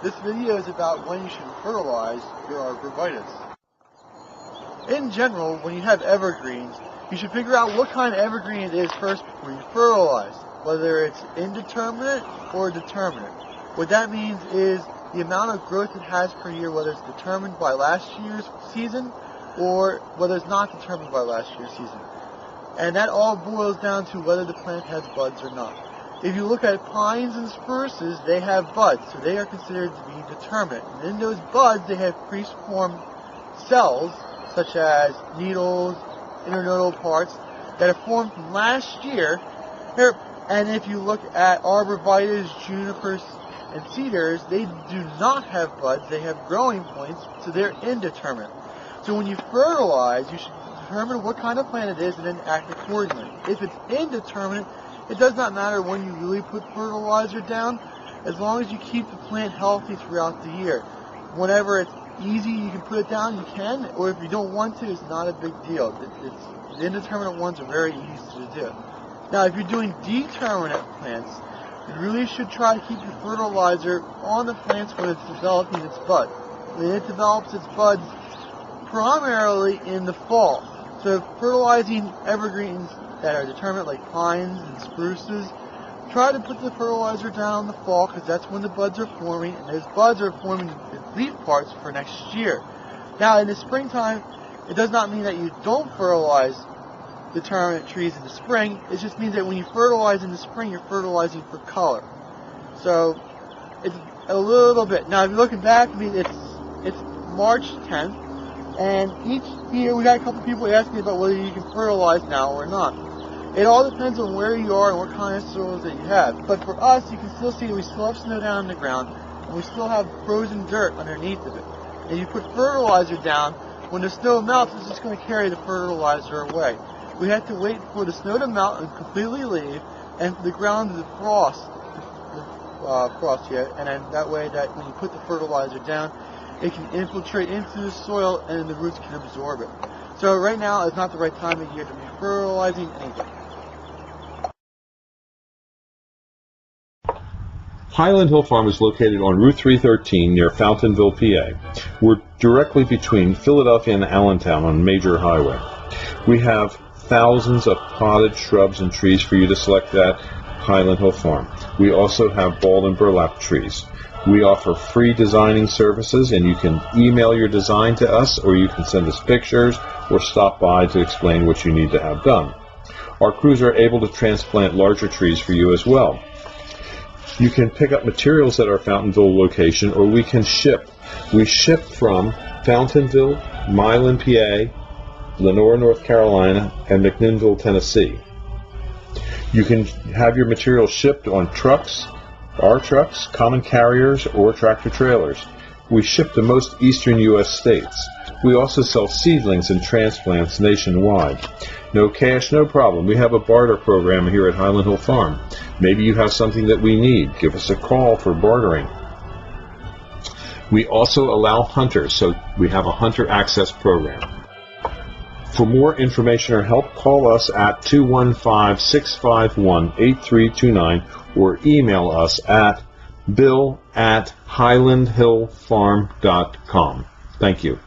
This video is about when you should fertilize your arborvitae. In general, when you have evergreens, you should figure out what kind of evergreen it is first before you fertilize, whether it's indeterminate or determinate. What that means is the amount of growth it has per year, whether it's determined by last year's season or whether it's not determined by last year's season. And that all boils down to whether the plant has buds or not. If you look at pines and spruces, they have buds, so they are considered to be determinate. And in those buds, they have preformed cells, such as needles, internodal parts, that are formed from last year. And if you look at arborvitaes, junipers, and cedars, they do not have buds, they have growing points, so they're indeterminate. So when you fertilize, you should determine what kind of plant it is and then act accordingly. If it's indeterminate, it does not matter when you really put fertilizer down, as long as you keep the plant healthy throughout the year. Whenever it's easy, you can put it down, you can, or if you don't want to, it's not a big deal. The indeterminate ones are very easy to do. Now, if you're doing determinate plants, you really should try to keep your fertilizer on the plants when it's developing its bud. And it develops its buds primarily in the fall. So fertilizing evergreens that are determinate, like pines and spruces, try to put the fertilizer down in the fall because that's when the buds are forming, and those buds are forming the leaf parts for next year. Now, in the springtime, it does not mean that you don't fertilize determinate trees in the spring. It just means that when you fertilize in the spring, you're fertilizing for color. So it's a little bit. Now, if you're looking back, I mean, it's March 10th, and each year we got a couple people asking about whether you can fertilize now or not. It all depends on where you are and what kind of soils that you have. But for us, you can still see that we still have snow down on the ground, and we still have frozen dirt underneath of it. And you put fertilizer down, when the snow melts, it's just going to carry the fertilizer away. We have to wait for the snow to melt and completely leave, and for the ground to frost yet, and then that way that when you put the fertilizer down, it can infiltrate into the soil and the roots can absorb it. So right now is not the right time of year to be fertilizing anything. Highland Hill Farm is located on Route 313 near Fountainville, PA. We're directly between Philadelphia and Allentown on a major highway. We have thousands of potted shrubs and trees for you to select at Highland Hill Farm. We also have bald and burlap trees. We offer free designing services, and you can email your design to us, or you can send us pictures or stop by to explain what you need to have done. Our crews are able to transplant larger trees for you as well. You can pick up materials at our Fountainville location, or we can ship. We ship from Fountainville, Milan, PA, Lenore, North Carolina, and McMinnville, Tennessee. You can have your materials shipped on trucks, our trucks, common carriers, or tractor trailers. We ship to most eastern U.S. states. We also sell seedlings and transplants nationwide. No cash, no problem. We have a barter program here at Highland Hill Farm. Maybe you have something that we need. Give us a call for bartering. We also allow hunters, so we have a hunter access program. For more information or help, call us at 215-651-8329 or email us at bill@highlandhillfarm.com. Thank you.